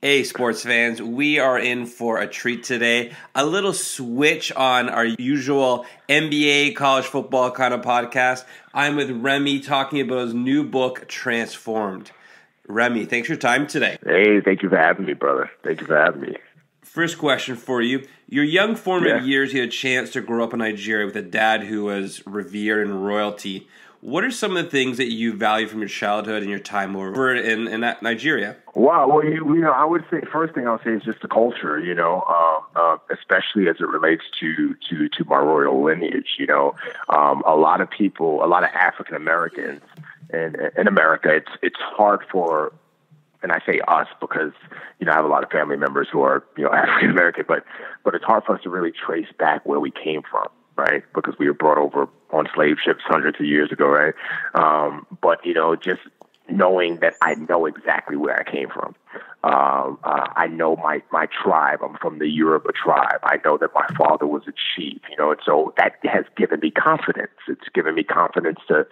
Hey, sports fans, we are in for a treat today. A little switch on our usual NBA, college football kind of podcast. I'm with Remi talking about his new book, Transformed. Remi, thanks for your time today. Hey, thank you for having me, brother. Thank you for having me. First question for you. Your young formative Yeah. years, you had a chance to grow up in Nigeria with a dad who was revered in royalty. What are some of the things that you value from your childhood and your time over in that Nigeria? Wow. Well, I would say first thing I'll say is just the culture. Especially as it relates to my royal lineage. A lot of people, a lot of African Americans, in America, it's hard for. And I say us because, I have a lot of family members who are, African American, but it's hard for us to really trace back where we came from, right? Because we were brought over on slave ships hundreds of years ago, right? But just knowing that I know exactly where I came from. I know my tribe. I'm from the Yoruba tribe. I know that my father was a chief, and so that has given me confidence. It's given me confidence to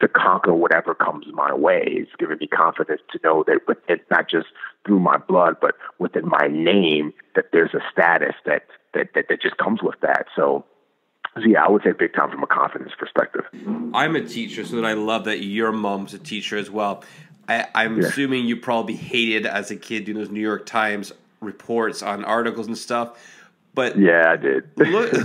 conquer whatever comes my way. It's given me confidence to know that within, not just through my blood, but within my name, that there's a status that just comes with that. So yeah, I would say big time from a confidence perspective. I'm a teacher, so that I love that your mom's a teacher as well. I'm assuming you probably hated as a kid doing those New York Times reports on articles and stuff. But yeah, I did.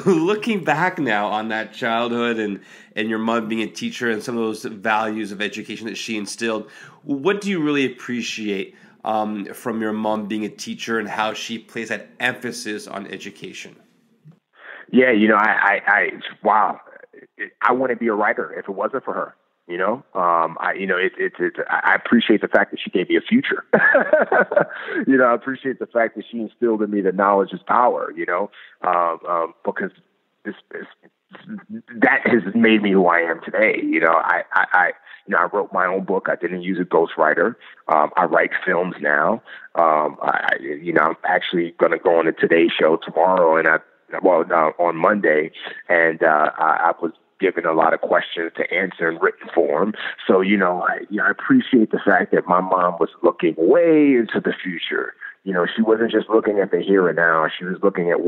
Looking back now on that childhood and your mom being a teacher and some of those values of education that she instilled, what do you really appreciate from your mom being a teacher and how she places that emphasis on education? Yeah, wow. I wouldn't be a writer if it wasn't for her. I appreciate the fact that she gave me a future. I appreciate the fact that she instilled in me that knowledge is power. Because that has made me who I am today. I wrote my own book. I didn't use a ghostwriter. I write films now. I'm actually going to go on the Today Show tomorrow, and on Monday, and I was given a lot of questions to answer in written form. So, I appreciate the fact that my mom was looking way into the future. She wasn't just looking at the here and now. She was looking at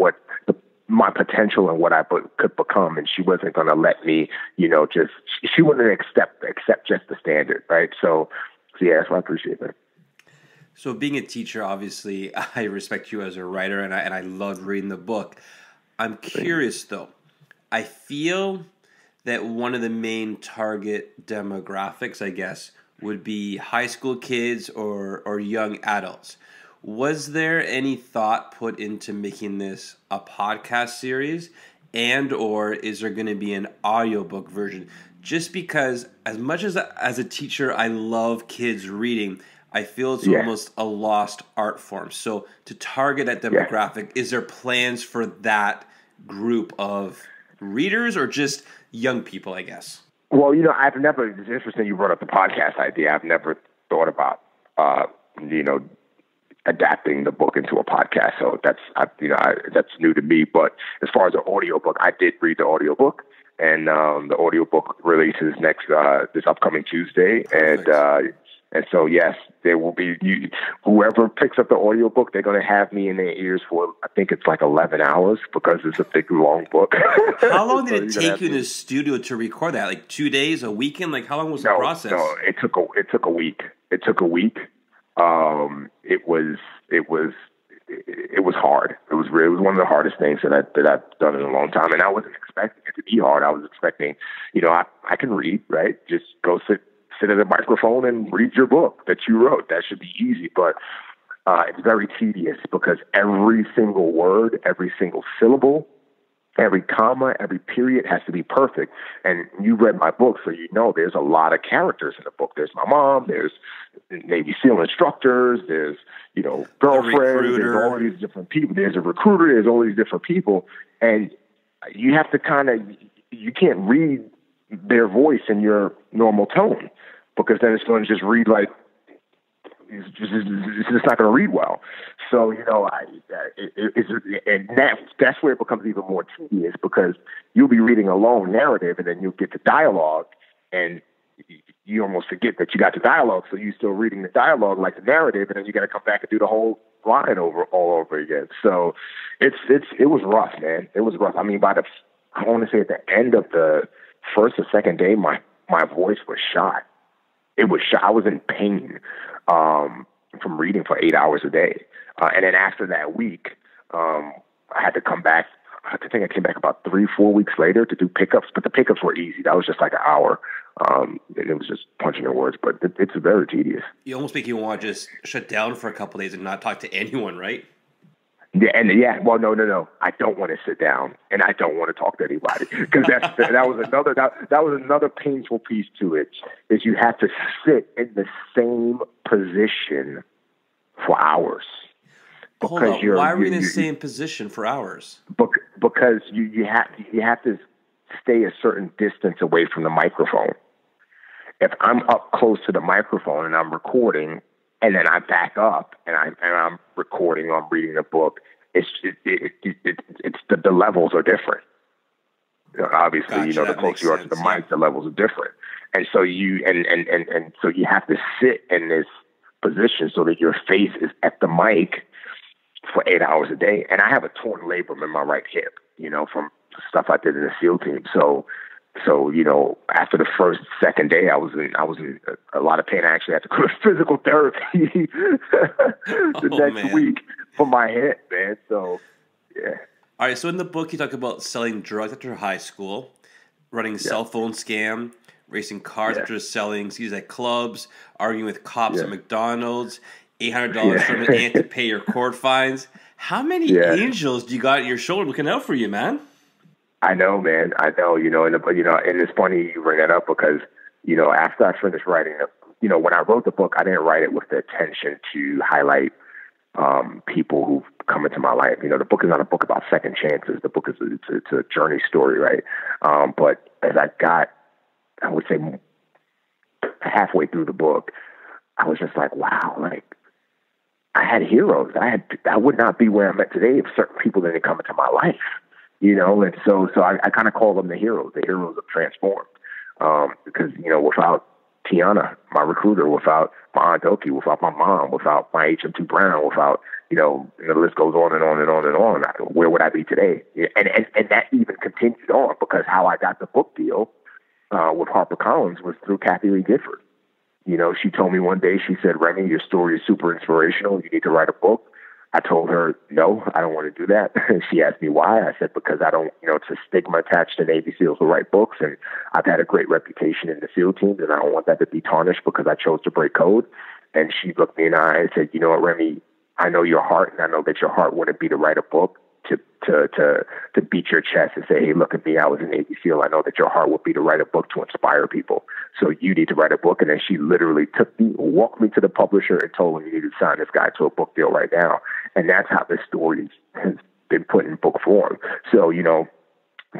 my potential and what I could become, and she wasn't going to let me, she wouldn't accept just the standard, right? So yeah, that's why I appreciate that. So being a teacher, obviously, I respect you as a writer, and I loved reading the book. I'm curious, though. I feel that one of the main target demographics, I guess, would be high school kids or young adults. Was there any thought put into making this a podcast series, and or is there going to be an audiobook version? Just because as much as a teacher I love kids reading, I feel it's almost a lost art form. So to target that demographic, is there plans for that group of readers or just young people, I guess? Well, it's interesting you brought up the podcast idea. I've never thought about, adapting the book into a podcast. So that's new to me. But as far as the audiobook, I did read the audiobook, and the audiobook releases this upcoming Tuesday. And so, yes, there will be whoever picks up the audiobook, they're going to have me in their ears for, I think it's like 11 hours because it's a big, long book. How long did it take you in the studio to record that? Like 2 days, a weekend? Like how long was the process? No, it took a week. It took a week. It was hard. It was one of the hardest things that I've done in a long time. And I wasn't expecting it to be hard. I was expecting, I can read, right? Just go sit at a microphone and read your book that you wrote. That should be easy, but it's very tedious because every single word, every single syllable, every comma, every period has to be perfect. And you read my book, so there's a lot of characters in the book. There's my mom, there's Navy SEAL instructors, there's, girlfriends, there's all these different people. There's a recruiter, there's all these different people. And you have to you can't read their voice in your normal tone, because then it's going to just read like it's just not going to read well. So that's where it becomes even more tedious, because you'll be reading a long narrative and then you'll get to dialogue, and you almost forget that you got the dialogue, so you're still reading the dialogue like the narrative, and then you got to come back and do the whole line all over again. So it was rough, man. It was rough. I mean, I want to say at the end of the first or second day, my voice was shot. It was shot. I was in pain from reading for 8 hours a day, and then after that week, I had to come back. I think I came back about 3-4 weeks later to do pickups, but the pickups were easy. That was just like an hour. And it was just punching in words, but it's very tedious. You almost make you want to just shut down for a couple of days and not talk to anyone, right? Yeah, well, no. I don't want to sit down, and I don't want to talk to anybody, because that was another painful piece to it. Is you have to sit in the same position for hours. Hold on. Why are we in the same position for hours? Because you have to stay a certain distance away from the microphone. If I'm up close to the microphone and I'm recording, and then I back up and I'm recording, I'm reading a book, it's the levels are different. Obviously, Gotcha, the closer you are to the mic, the levels are different, and so you so you have to sit in this position so that your face is at the mic for 8 hours a day. And I have a torn labrum in my right hip, from stuff I did in the SEAL team. So after the second day, I was in a lot of pain. I actually had to go to physical therapy the next week for my hip, man. So, yeah. All right. So in the book, you talk about selling drugs after high school, running a cell phone scam, racing cars after selling seats at clubs, arguing with cops at McDonald's, $800 from an aunt to pay your court fines. How many angels do you got at your shoulder looking out for you, man? I know, man. I know, and it's funny you bring that up because, after I finished writing it, when I wrote the book, I didn't write it with the intention to highlight people who've come into my life. The book is not a book about second chances. The book it's a journey story, right? But as I got, I would say, halfway through the book, I was just like, wow, like, I had heroes. I would not be where I'm at today if certain people didn't come into my life, and so I kind of call them the heroes of Transformed, because, without Tiana, my recruiter, without my Aunt Doki, without my mom, without my HM2 Brown, without, the list goes on and on and on and on, where would I be today? And that even continued on, because how I got the book deal with HarperCollins was through Kathy Lee Gifford. She told me one day, she said, Remi, your story is super inspirational. You need to write a book. I told her, no, I don't want to do that. She asked me why. I said, because I don't, it's a stigma attached to Navy SEALs who write books. And I've had a great reputation in the SEAL teams, and I don't want that to be tarnished because I chose to break code. And she looked me in the eye and said, you know what, Remi, I know your heart, and I know that your heart wouldn't be to write a book to beat your chest and say, hey, look at me, I was a Navy SEAL. I know that your heart would be to write a book to inspire people. So you need to write a book. And then she literally walked me to the publisher and told him, you need to sign this guy to a book deal right now. And that's how this story has been put in book form. So,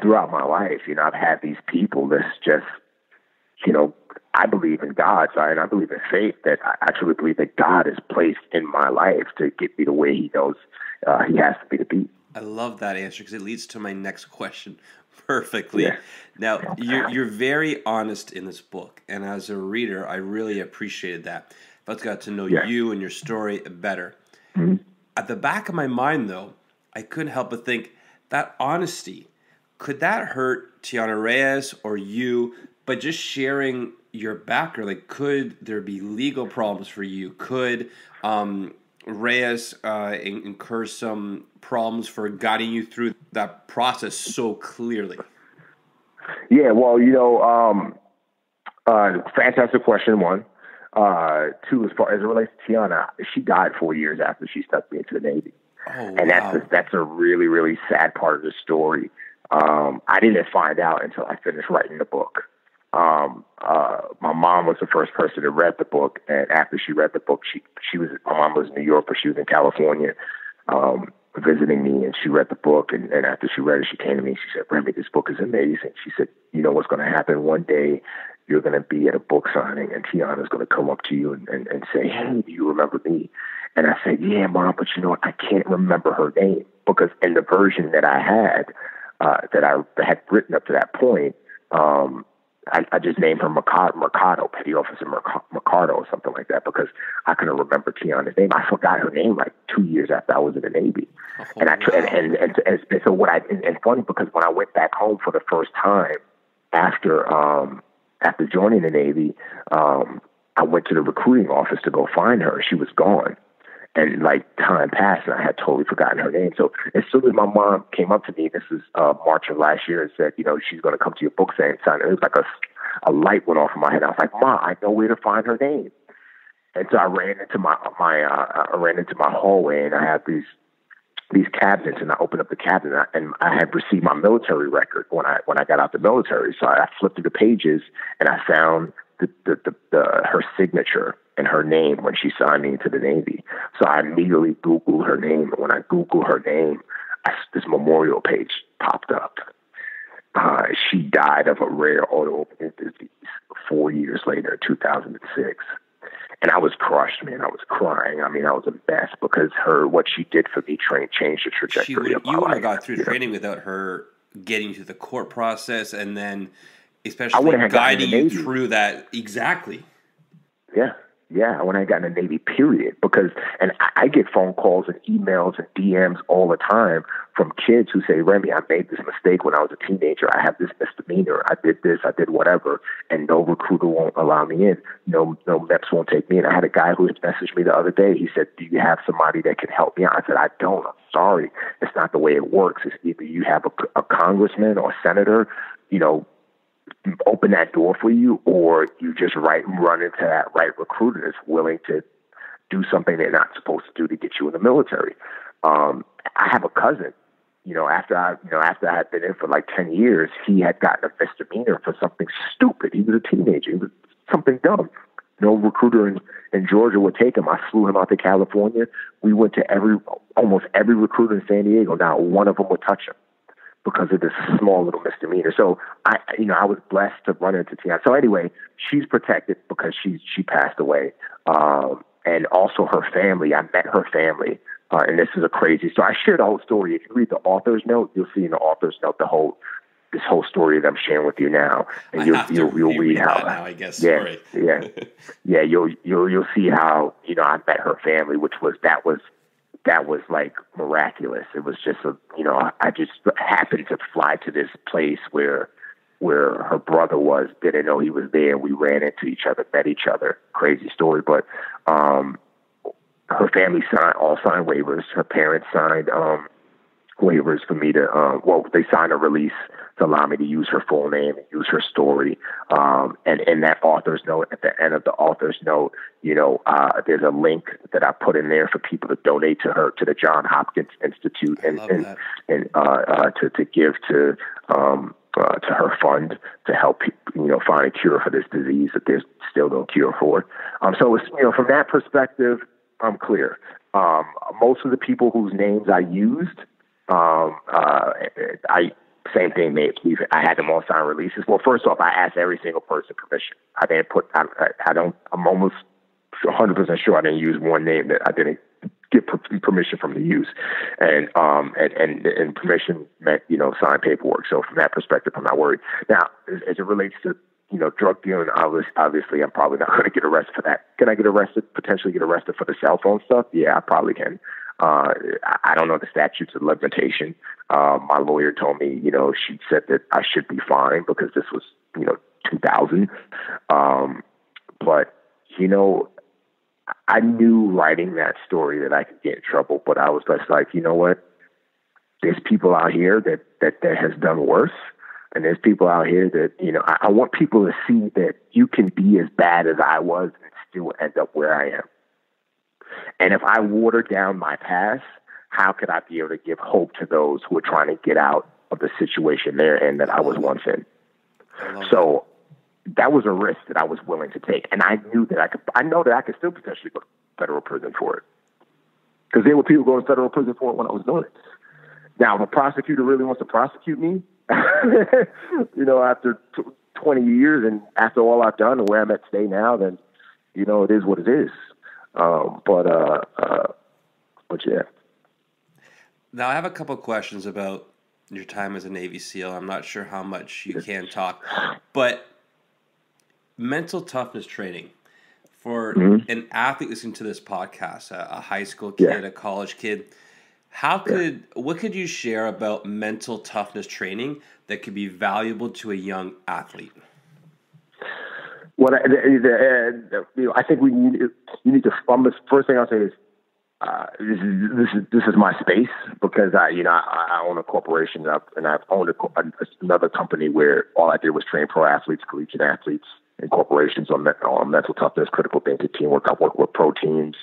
throughout my life, I've had these people that's just, I believe in God, and I believe in faith, that I actually believe that God is placed in my life to get me the way he knows he has to be to be. I love that answer because it leads to my next question perfectly. Yeah. Now, you're very honest in this book, and as a reader, I really appreciated that. I've got to know you and your story better. Mm-hmm. At the back of my mind, though, I couldn't help but think that honesty, could that hurt Tiana Reyes or you by just sharing your background? Like, could there be legal problems for you? Could Reyes incur some problems for guiding you through that process so clearly? Yeah, well, fantastic question, one. Two, as far as it relates to Tiana, she died 4 years after she stuck me into the Navy. Oh, and that's a really, really sad part of the story. I didn't find out until I finished writing the book. My mom was the first person to read the book, and after she read the book, my mom was in New York, but she was in California, visiting me, and she read the book, and after she read it, she came to me and she said, Remi, this book is amazing. She said, you know what's going to happen one day? You're going to be at a book signing, and Tiana's going to come up to you and say, hey, do you remember me? And I said, yeah, Mom, but you know what? I can't remember her name, because in the version that I had, that I had written up to that point, I just named her Mercado, Petty Officer Mercado or something like that, because I couldn't remember Tiana's name. I forgot her name like 2 years after I was in the Navy. Oh, And I wow. and so what I and funny, because when I went back home for the first time after joining the Navy, I went to the recruiting office to go find her. She was gone. And like time passed, and I had totally forgotten her name. So as soon as my mom came up to me, this was March of last year, and said, she's going to come to your book signing. It was like a light went off in my head. I was like, Ma, I know where to find her name. And so I ran into my hallway, and I had these cabinets, and I opened up the cabinet, and I had received my military record when I got out the military. So I flipped through the pages, and I found her signature and her name when she signed me into the Navy. So I immediately Googled her name. And when I Googled her name, this memorial page popped up. She died of a rare autoimmune disease 4 years later, 2006. And I was crushed, man. I was crying. I mean, I was a mess, because what she did for me changed the trajectory of my life. You would have got through training without her getting through the court process, and then especially guiding you through that. Exactly. Yeah, when I got in the Navy, period. And I get phone calls and emails and DMs all the time from kids who say, Remi, I made this mistake when I was a teenager. I have this misdemeanor. I did this, I did whatever, and no recruiter won't allow me in. No MEPS won't take me in. I had a guy who messaged me the other day. He said, do you have somebody that can help me out? I said, I don't. I'm sorry. It's not the way it works. It's either you have a congressman or senator, open that door for you, or you just run into that right recruiter that's willing to do something they're not supposed to do to get you in the military. I have a cousin, after I had been in for like 10 years, he had gotten a misdemeanor for something stupid. He was a teenager. It was something dumb. No recruiter in Georgia would take him. I flew him out to California. We went to almost every recruiter in San Diego. Not one of them would touch him, because of this small little misdemeanor. So I was blessed to run into Tiana. So anyway, she's protected because she passed away. And also her family, I met her family. And this is a crazy story. I shared the whole story. If you read the author's note, you'll see in the author's note this whole story that I'm sharing with you now. And you'll read how, now, I guess. Yeah. You'll see how, I met her family, that was like miraculous. It was just I just happened to fly to this place where her brother was, didn't know he was there. We ran into each other, met each other. Crazy story. But, her family signed waivers. Her parents signed, waivers for me to, they signed a release to allow me to use her full name and use her story. And in that author's note, at the end of the author's note, there's a link that I put in there for people to donate to her, to the Johns Hopkins Institute, and to give to her fund to help people, find a cure for this disease that there's still no cure for. So it's, from that perspective, I'm clear. Most of the people whose names I used, same thing. I had them all sign releases. Well, first off, I asked every single person permission. I'm almost 100% sure I didn't use one name that I didn't get permission from the use. And permission meant, signed paperwork. So from that perspective, I'm not worried. Now, as it relates to, drug dealing, obviously I'm probably not going to get arrested for that. Can I potentially get arrested for the cell phone stuff? Yeah, I probably can. I don't know the statutes of limitation. My lawyer told me, she said that I should be fine because this was, 2000. But, I knew writing that story that I could get in trouble, but I was just like, you know what? There's people out here that has done worse. And there's people out here that, I want people to see that you can be as bad as I was and still end up where I am. And if I water down my past, how could I be able to give hope to those who are trying to get out of the situation they're in that I was once in? So that was a risk that I was willing to take. And I knew that I know that I could still potentially go to federal prison for it. Because there were people going to federal prison for it when I was doing it. Now, if a prosecutor really wants to prosecute me, after 20 years and after all I've done and where I'm at today now, then, it is what it is. But yeah. Now I have a couple of questions about your time as a Navy SEAL. I'm not sure how much you can talk, but mental toughness training for Mm-hmm. an athlete listening to this podcast, a high school Yeah. kid, a college kid. What could you share about mental toughness training that could be valuable to a young athlete? Well, I think you need to. First thing I'll say is this is my space because I own a corporation and I've owned another company where all I did was train pro athletes, collegiate athletes, and corporations on mental toughness, critical thinking, teamwork. I work with pro teams,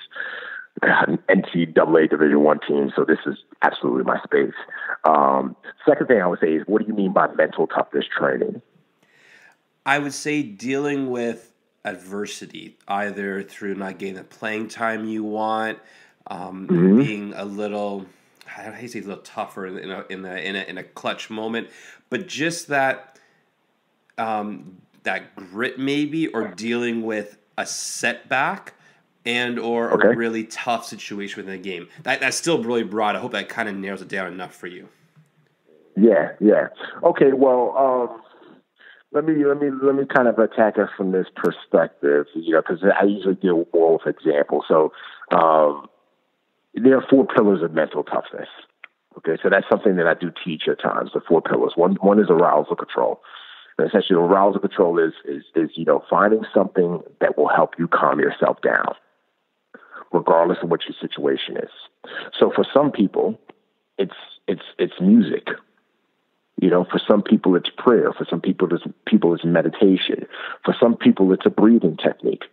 NCAA Division I teams. So this is absolutely my space. Second thing I would say is, what do you mean by mental toughness training? I would say dealing with adversity, either through not getting the playing time you want, being a little, I hate to say a little tougher in a clutch moment, but just that that grit maybe, or dealing with a setback and or a really tough situation within the game. That's still really broad. I hope that kind of narrows it down enough for you. Yeah. Okay. Well, let me kind of attack it from this perspective, because I usually deal more with examples. So, there are 4 pillars of mental toughness. Okay, so that's something that I do teach at times. The 4 pillars. One is arousal control. And essentially, arousal control is finding something that will help you calm yourself down, regardless of what your situation is. So for some people, it's music. For some people it's prayer. For some people it's meditation. For some people it's a breathing technique.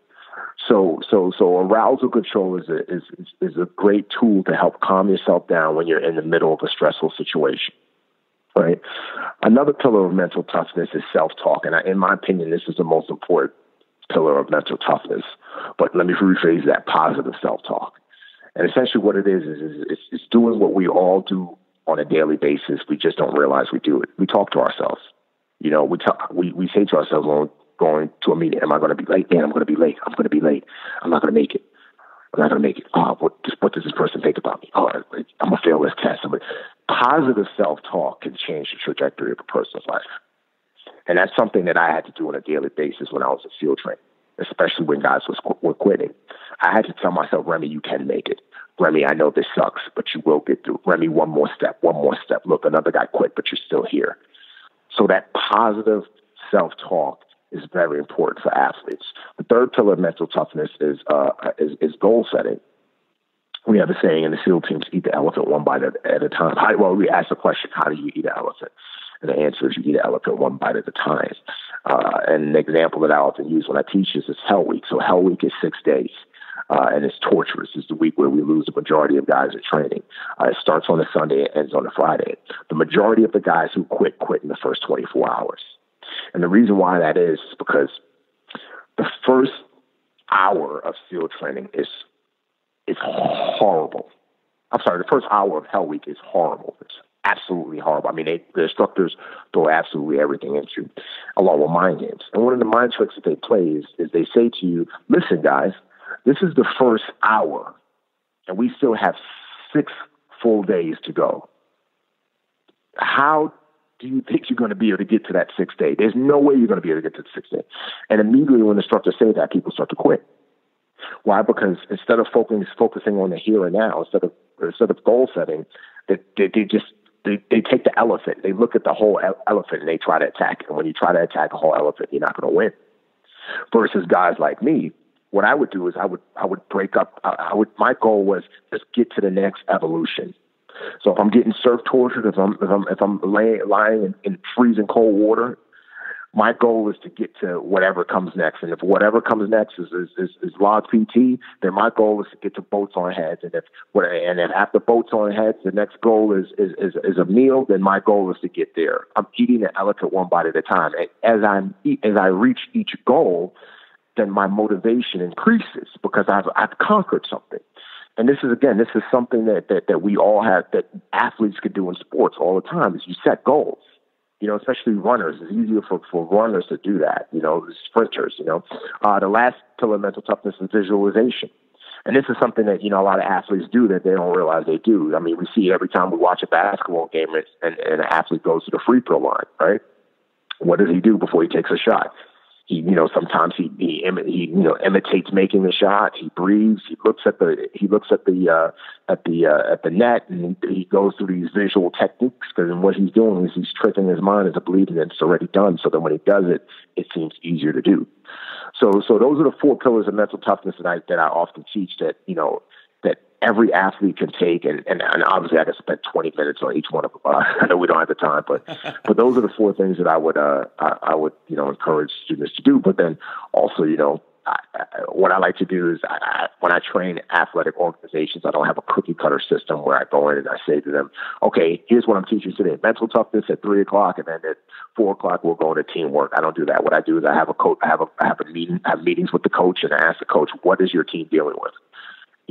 So arousal control is a great tool to help calm yourself down when you're in the middle of a stressful situation. Right. Another pillar of mental toughness is self-talk, and in my opinion, this is the most important pillar of mental toughness. But let me rephrase that: positive self-talk. And essentially, what it is it's doing what we all do on a daily basis. We just don't realize we do it. We talk to ourselves. We say to ourselves when we're going to a meeting, "Am I going to be late? Yeah, I'm going to be late. I'm going to be late. I'm not going to make it. I'm not going to make it. Oh, what does this person think about me? Oh, I'm going to fail this test." Positive self-talk can change the trajectory of a person's life. And that's something that I had to do on a daily basis when I was in field training, especially when guys were quitting. I had to tell myself, "Remi, you can make it. Remi, I know this sucks, but you will get through. Remi, one more step. Look, another guy quit, but you're still here." So that positive self-talk is very important for athletes. The third pillar of mental toughness is goal setting. We have a saying in the SEAL teams: eat the elephant one bite at a time. We ask the question, how do you eat an elephant? And the answer is, you eat an elephant one bite at a time. And an example that I often use when I teach this is Hell Week. So Hell Week is 6 days. And it's torturous. It's the week where we lose the majority of guys at training. It starts on a Sunday, it ends on a Friday. The majority of the guys who quit in the first 24 hours. And the reason why that is because the first hour of SEAL training is horrible. I'm sorry, the first hour of Hell Week is horrible. It's absolutely horrible. I mean, the instructors throw absolutely everything at you, along with mind games. And one of the mind tricks that they play is they say to you, "Listen, guys, this is the first hour, and we still have 6 full days to go. How do you think you're going to be able to get to that 6th day? There's no way you're going to be able to get to the 6th day." And immediately when the instructors say that, people start to quit. Why? Because instead of focusing on the here and now, instead of goal setting, they take the elephant. They look at the whole elephant and they try to attack it. And when you try to attack a whole elephant, you're not going to win. Versus guys like me, what I would do is I would break up. My goal was just get to the next evolution. So if I'm getting surf tortured, if I'm lying in freezing cold water, my goal is to get to whatever comes next. And if whatever comes next is log PT, then my goal is to get to boats on heads. And if after boats on heads, the next goal is a meal, then my goal is to get there. I'm eating the elephant one bite at a time. And as I reach each goal, then my motivation increases because I've conquered something. And this is something that we all have, that athletes could do in sports all the time, is you set goals. Especially runners. It's easier for runners to do that, sprinters, The last pillar of mental toughness is visualization. And this is something that, a lot of athletes do that they don't realize they do. I mean, we see it every time we watch a basketball game and an athlete goes to the free throw line, right? What does he do before he takes a shot? He, sometimes he imitates making the shot. He breathes. He looks at the net, and he goes through these visual techniques. Because what he's doing is he's tricking his mind into believing that it's already done. So then when he does it, it seems easier to do. So those are the 4 pillars of mental toughness that I often teach. That that every athlete can take, and obviously I could spend 20 minutes on each one of them. I know we don't have the time, but those are the 4 things that I would encourage students to do. But then also, what I like to do is when I train athletic organizations, I don't have a cookie cutter system where I go in and I say to them, okay, here's what I'm teaching today: mental toughness at 3:00, and then at 4:00 we'll go into teamwork. I don't do that. What I do is I have a coach. I have meetings with the coach, and I ask the coach, what is your team dealing with?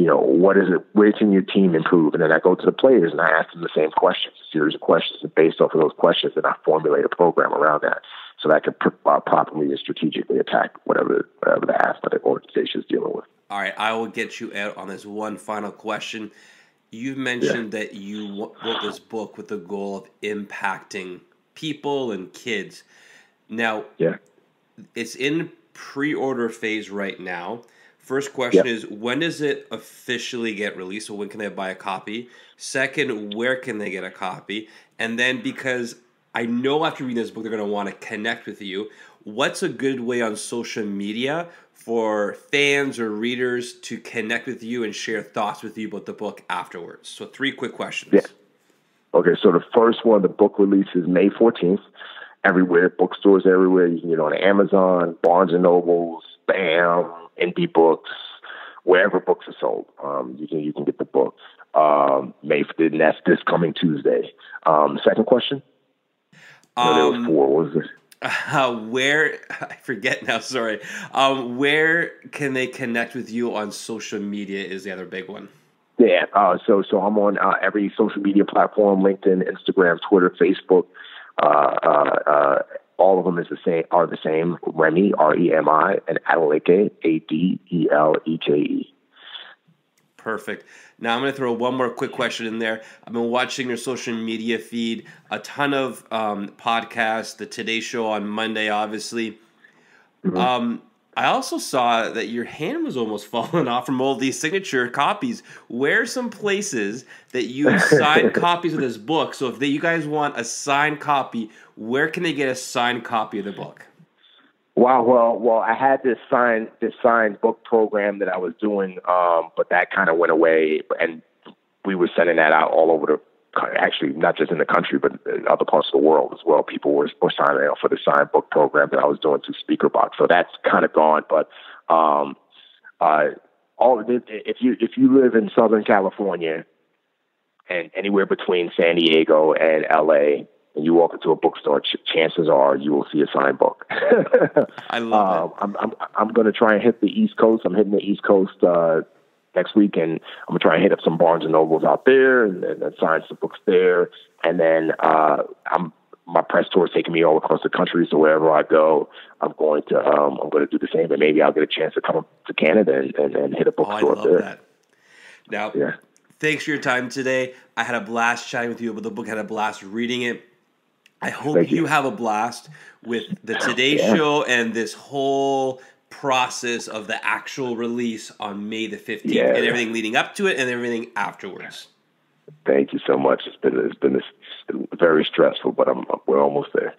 What is it? Where can your team improve? And then I go to the players and I ask them the same questions, a series of questions. And based off of those questions, then I formulate a program around that so that I can properly and strategically attack whatever the athletic organization is dealing with. All right, I will get you out on this one final question. You mentioned that you wrote this book with the goal of impacting people and kids. Now, it's in pre-order phase right now. First question is, when does it officially get released? So when can they buy a copy? Second, where can they get a copy? And then, because I know after reading this book, they're going to want to connect with you, what's a good way on social media for fans or readers to connect with you and share thoughts with you about the book afterwards? So 3 quick questions. Yeah. Okay, so the first one, the book releases May 14th. Everywhere, bookstores everywhere. You can get on Amazon, Barnes & Nobles, BAM, Indie Books, wherever books are sold. You can get the book. And that's this coming Tuesday. Second question? There was 4. What was it? Where, I forget now, sorry. Where can they connect with you on social media is the other big one. Yeah, so I'm on every social media platform: LinkedIn, Instagram, Twitter, Facebook. All of them are the same. Remi, Remi, and Adeleke, Adeleke. Perfect. Now I'm going to throw one more quick question in there. I've been watching your social media feed, a ton of podcasts, the Today Show on Monday, obviously. Mm-hmm. I also saw that your hand was almost falling off from all these signature copies. Where are some places that you signed copies of this book? So if you guys want a signed copy, where can they get a signed copy of the book? Wow. Well, I had this signed book program that I was doing, but that kind of went away, and we were sending that out all over actually not just in the country, but in other parts of the world as well. People were signing up for the signed book program that I was doing through SpeakerBox. So that's kind of gone. But if you live in Southern California and anywhere between San Diego and LA, and you walk into a bookstore, chances are you will see a signed book. I love it. I'm going to try and hit the East Coast. I'm hitting the East Coast next week, and I'm going to try and hit up some Barnes & Nobles out there and sign some books there. And then my press tour is taking me all across the country, so wherever I go, I'm going to do the same, and maybe I'll get a chance to come up to Canada and hit a bookstore up there. That. Now, Thanks for your time today. I had a blast chatting with you about the book. I had a blast reading it. I hope you have a blast with the Today Show and this whole process of the actual release on May the 15th and everything leading up to it and everything afterwards. Thank you so much. It's been very stressful, but we're almost there.